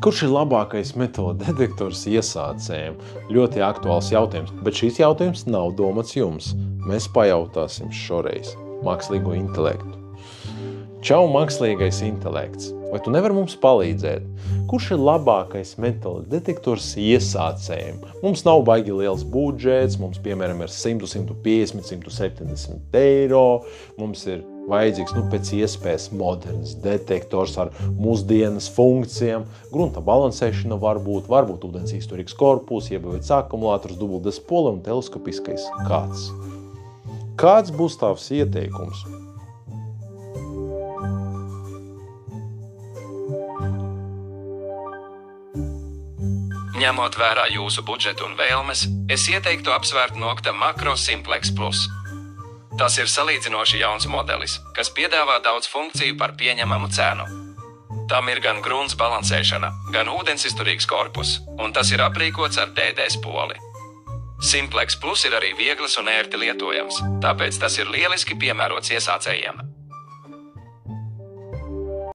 Kurš ir labākais metodu detektors iesācējiem? Ļoti aktuāls jautājums, bet šīs jautājums nav domāts jums. Mēs pajautāsim šoreiz mākslīgo intelektu. Čau, mākslīgais intelekts! Vai tu nevari mums palīdzēt? Kurš ir labākais metodu detektors iesācējiem? Mums nav baigi liels budžets, mums piemēram ir 100, 150, 170 eiro, mums ir vajadzīgs pēc iespējas moderns detektors ar mūsdienas funkcijām. Grunta balansēšana varbūt ūdens izturīgs korpus, iebavēts akumulators, dubultdes pole un teleskopiskais kāds. Kāds būs tavs ieteikums? Ņemot vērā jūsu budžetu un vēlmes, es ieteiktu apsvērt Nokta Makro Simplex Plus. Tas ir salīdzinoši jauns modelis, kas piedāvā daudz funkciju par pieņemamu cenu. Tam ir gan grunts balansēšana, gan ūdensizturīgs korpus, un tas ir aprīkots ar DDS poli. Simplex Plus ir arī viegls un ērti lietojams, tāpēc tas ir lieliski piemērots iesācējiem.